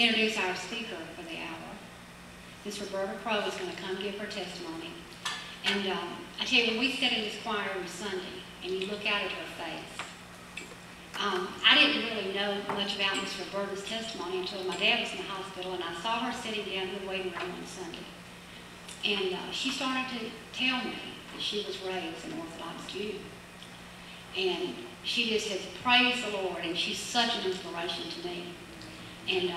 introduce our speaker for the hour. Miss Roberta Crowe is going to come give her testimony. And I tell you, when we sit in this choir on Sunday and you look out at her face, I didn't really know much about Miss Roberta's testimony until my dad was in the hospital and I saw her sitting down in the waiting room on Sunday. And she started to tell me that she was raised an Orthodox Jew. And she just says, praise the Lord, and she's such an inspiration to me. And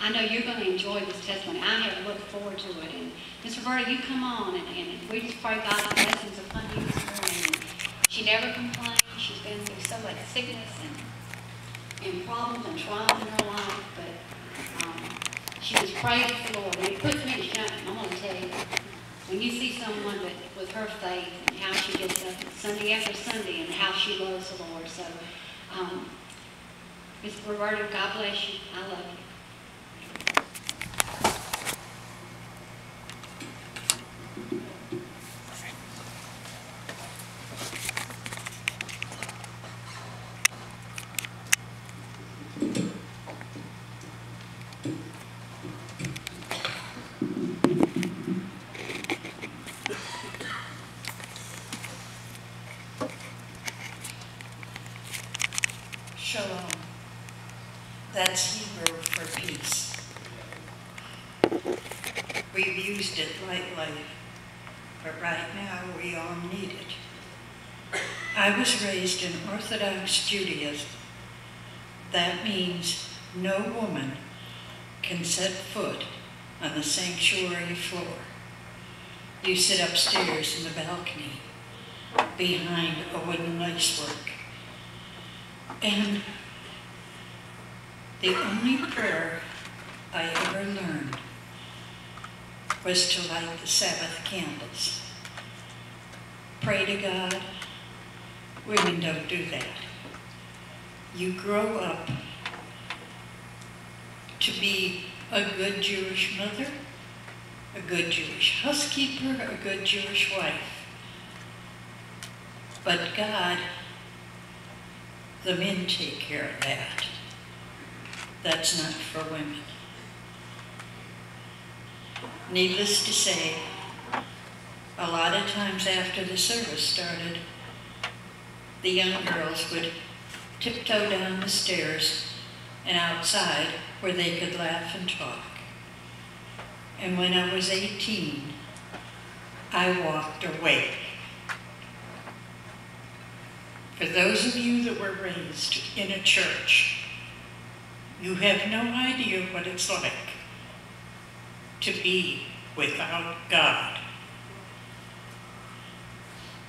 I know you're going to enjoy this testimony. I have looked forward to it. And Miss Roberta, you come on, and we just pray God's blessings upon you this morning. She never complained. She's been through so much sickness and problems and trials in her life, but she just praised the Lord. And it puts me to shame. I'm going to tell you, when you see someone with her faith and how she gets up Sunday after Sunday and how she loves the Lord. So, Miss Roberta, God bless you. I love you. Shalom. That's Hebrew for peace. We've used it lately, but right now we all need it. I was raised in Orthodox Judaism. That means no woman can set foot on the sanctuary floor. You sit upstairs in the balcony behind a wooden lacework. And the only prayer I ever learned was to light the Sabbath candles. Pray to God. Women don't do that. You grow up to be a good Jewish mother, a good Jewish housekeeper, a good Jewish wife. But God, the men take care of that. That's not for women. Needless to say, a lot of times after the service started, the young girls would tiptoe down the stairs and outside where they could laugh and talk. And when I was 18, I walked away. For those of you that were raised in a church, you have no idea what it's like to be without God.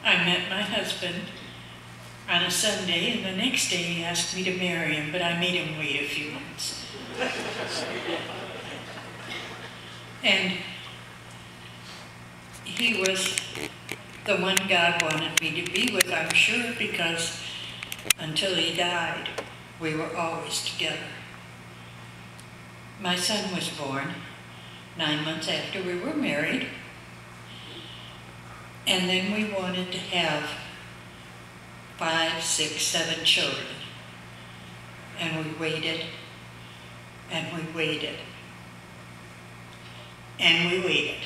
I met my husband on a Sunday, and the next day he asked me to marry him, but I made him wait a few months. And he was the one God wanted me to be with, I'm sure, because until he died, we were always together. My son was born 9 months after we were married, and then we wanted to have 5, 6, 7 children. And we waited, and we waited, and we waited.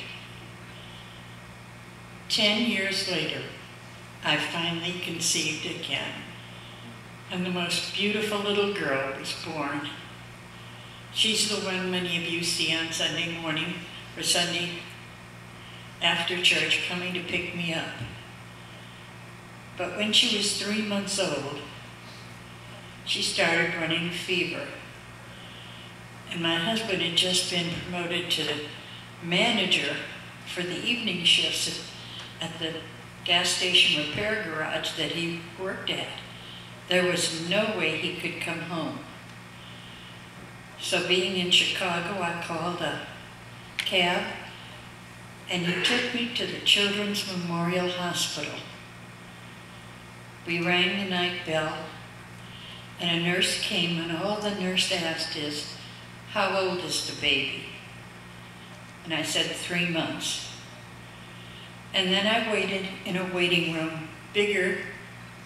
10 years later, I finally conceived again, and the most beautiful little girl was born. She's the one many of you see on Sunday morning or Sunday after church coming to pick me up. But when she was 3 months old, she started running a fever. And my husband had just been promoted to the manager for the evening shifts at the gas station repair garage that he worked at. There was no way he could come home. So being in Chicago, I called a cab, and he took me to the Children's Memorial Hospital. We rang the night bell, and a nurse came, and all the nurse asked is, "How old is the baby?" And I said, 3 months. And then I waited in a waiting room bigger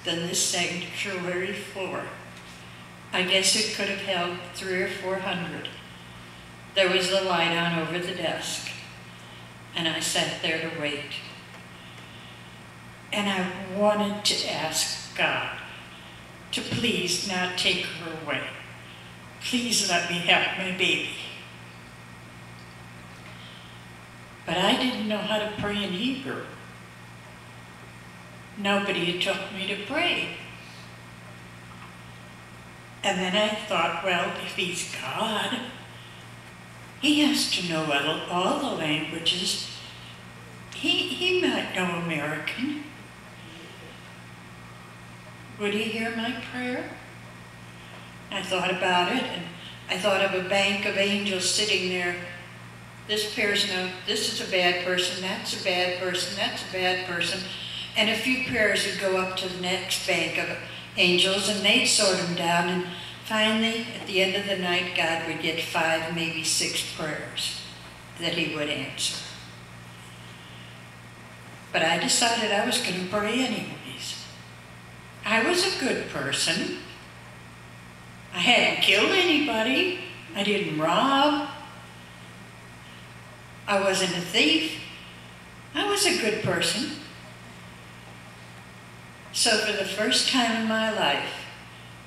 than this sanctuary floor. I guess it could have held 300 or 400. There was the light on over the desk, and I sat there to wait. And I wanted to ask God to please not take her away. Please let me have my baby. But I didn't know how to pray in Hebrew. Nobody had taught me to pray. And then I thought, well, if he's God, he has to know all the languages. He might know American. Would he hear my prayer? I thought about it, and I thought of a bank of angels sitting there. This prayer's no, this is a bad person, that's a bad person, that's a bad person. And a few prayers would go up to the next bank of angels, and they'd sort them down, and finally, at the end of the night, God would get 5, maybe 6 prayers that he would answer. But I decided I was going to pray anyways. I was a good person. I hadn't killed anybody. I didn't rob. I wasn't a thief. I was a good person. So for the first time in my life,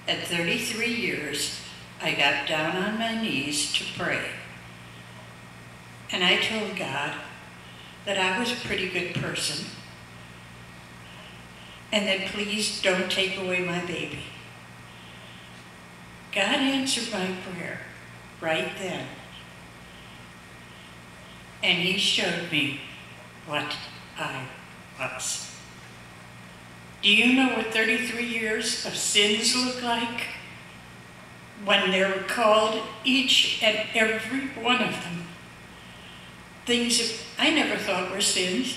at 33 years, I got down on my knees to pray. And I told God that I was a pretty good person, and that please don't take away my baby. God answered my prayer right then. And he showed me what I was. Do you know what 33 years of sins look like? When they're recalled, each and every one of them. Things that I never thought were sins.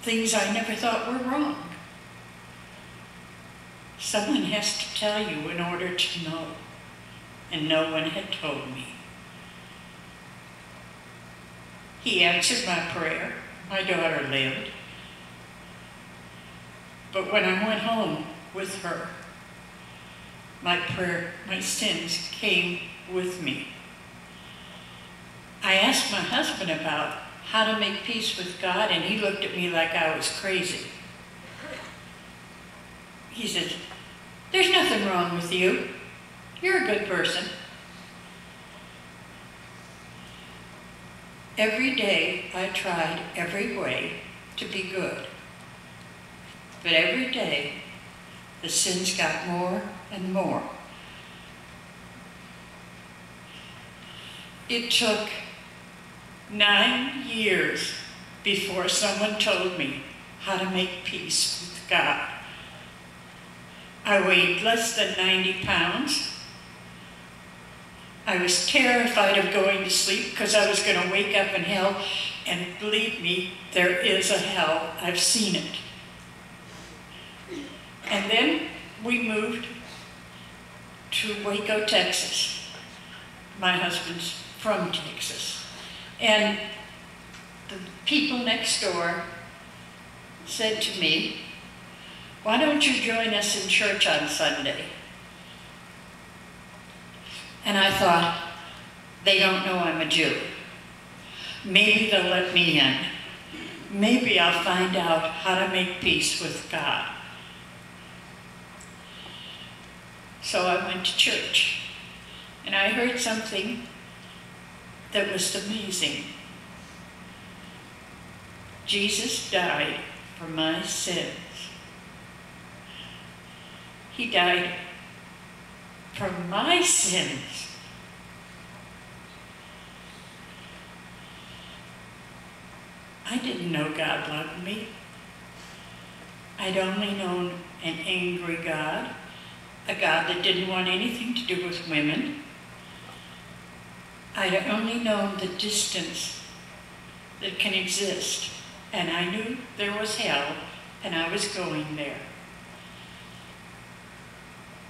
Things I never thought were wrong. Someone has to tell you in order to know, and no one had told me. He answered my prayer. My daughter lived. But when I went home with her, my sins came with me. I asked my husband about how to make peace with God, and he looked at me like I was crazy. He said, "There's nothing wrong with you. You're a good person." Every day I tried every way to be good. But every day the sins got more and more. It took 9 years before someone told me how to make peace with God. I weighed less than 90 pounds. I was terrified of going to sleep because I was going to wake up in hell, and believe me, there is a hell. I've seen it. And then we moved to Waco, Texas. My husband's from Texas. And the people next door said to me, "Why don't you join us in church on Sunday?" And I thought, they don't know I'm a Jew. Maybe they'll let me in. Maybe I'll find out how to make peace with God. So I went to church, and I heard something that was amazing. Jesus died for my sins. He died for my sins. I didn't know God loved me. I'd only known an angry God, a God that didn't want anything to do with women. I'd only known the distance that can exist, and I knew there was hell, and I was going there.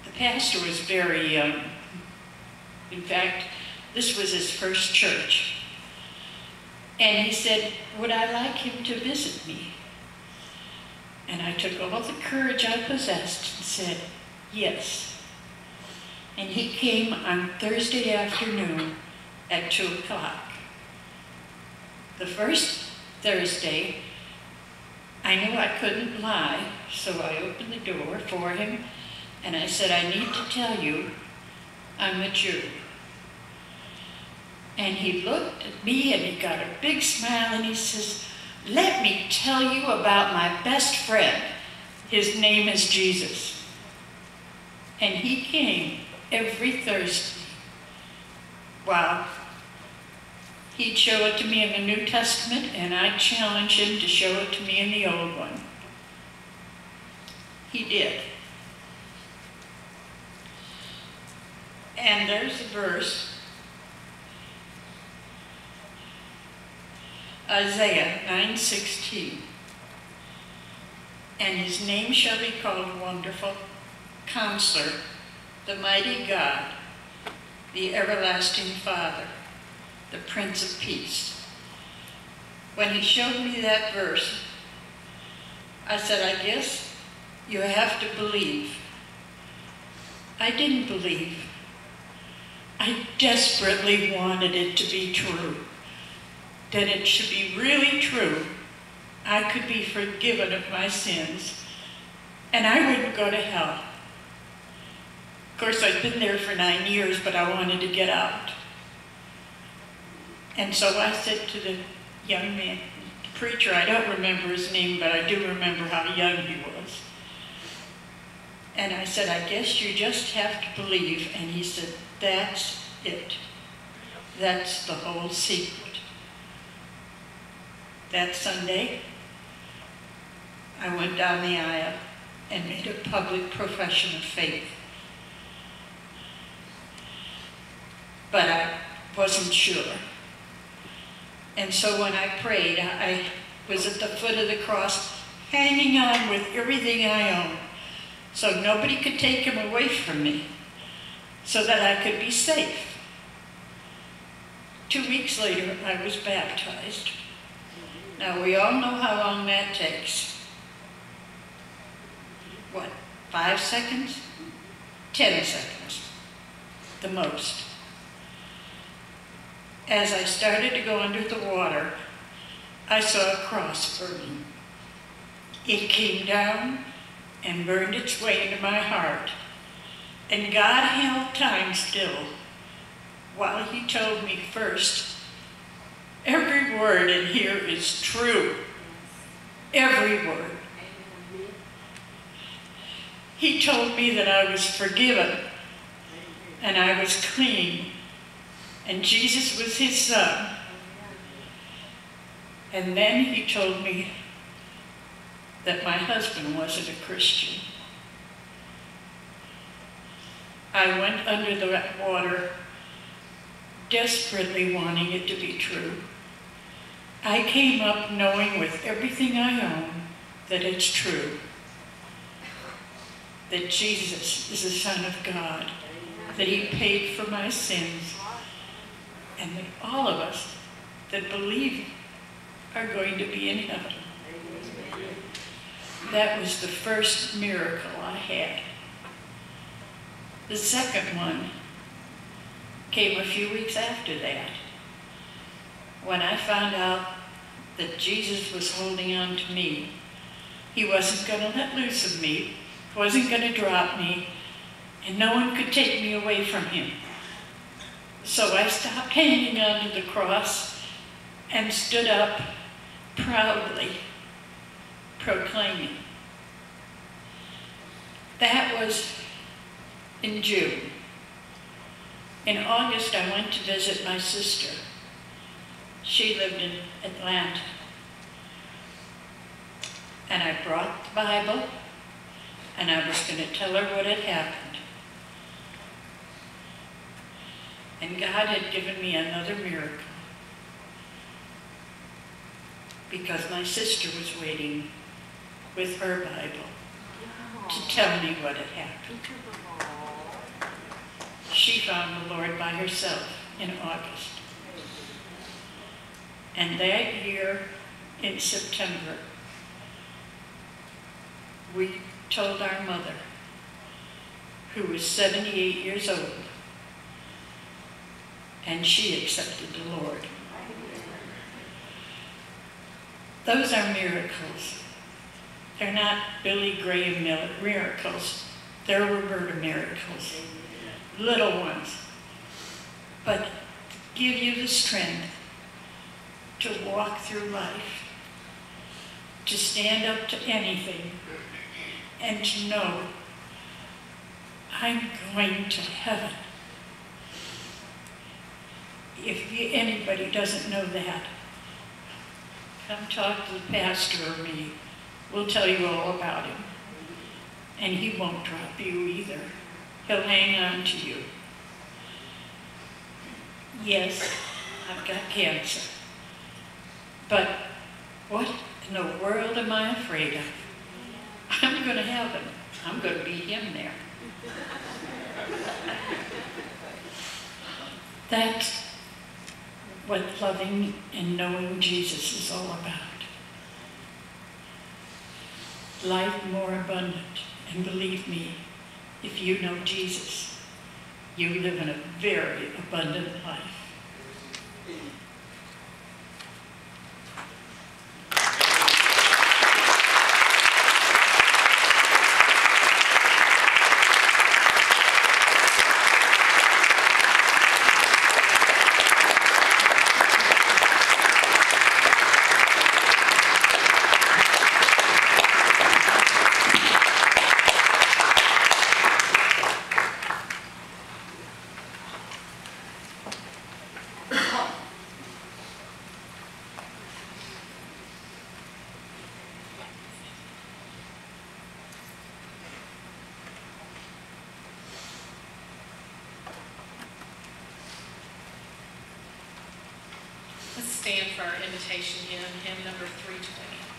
The pastor was very young. In fact, this was his first church. And he said, would I like him to visit me? And I took all the courage I possessed and said, yes. And he came on Thursday afternoon at 2 o'clock. The first Thursday, I knew I couldn't lie, so I opened the door for him, and I said, I need to tell you, I'm a Jew. And he looked at me and he got a big smile and he says, let me tell you about my best friend. His name is Jesus. And he came every Thursday. Wow. He'd show it to me in the New Testament, and I'd challenge him to show it to me in the Old one. He did. And there's a verse, Isaiah 9:16. And his name shall be called Wonderful Counselor, the Mighty God, the Everlasting Father, the Prince of Peace. When he showed me that verse, I said, I guess you have to believe. I didn't believe. I desperately wanted it to be true, that it should be really true. I could be forgiven of my sins, and I wouldn't go to hell. Of course, I'd been there for 9 years, but I wanted to get out. And so I said to the young man, the preacher, I don't remember his name, but I do remember how young he was. And I said, I guess you just have to believe. And he said, that's it. That's the whole secret. That Sunday, I went down the aisle and made a public profession of faith. But I wasn't sure. And so when I prayed, I was at the foot of the cross, hanging on with everything I own, so nobody could take him away from me, so that I could be safe. 2 weeks later, I was baptized. Now, we all know how long that takes. What, 5 seconds? 10 seconds, the most. As I started to go under the water, I saw a cross burning. It came down and burned its way into my heart. And God held time still while he told me first, every word in here is true. Every word. He told me that I was forgiven and I was clean. And Jesus was his son. And then he told me that my husband wasn't a Christian. I went under the water, desperately wanting it to be true. I came up knowing with everything I own that it's true. That Jesus is the Son of God. That he paid for my sins. And that all of us that believe are going to be in heaven. That was the first miracle I had. The second one came a few weeks after that, when I found out that Jesus was holding on to me. He wasn't going to let loose of me, wasn't going to drop me, and no one could take me away from him. So I stopped hanging onto the cross and stood up proudly, proclaiming. That was in June. In August, I went to visit my sister. She lived in Atlanta. And I brought the Bible, and I was going to tell her what had happened. And God had given me another miracle, because my sister was waiting with her Bible to tell me what had happened. She found the Lord by herself in August. And that year, in September, we told our mother, who was 78 years old, and she accepted the Lord. Those are miracles. They're not Billy Graham miracles. They're Roberta miracles. Little ones. But give you the strength to walk through life, to stand up to anything, and to know I'm going to heaven. If anybody doesn't know that, come talk to the pastor or me. We'll tell you all about him. And he won't drop you either. He'll hang on to you. Yes, I've got cancer. But what in the world am I afraid of? I'm going to heaven. I'm going to beat him there. That's what loving and knowing Jesus is all about. Life more abundant. And believe me, if you know Jesus, you live in a very abundant life. Let's stand for our invitation hymn, hymn number 320.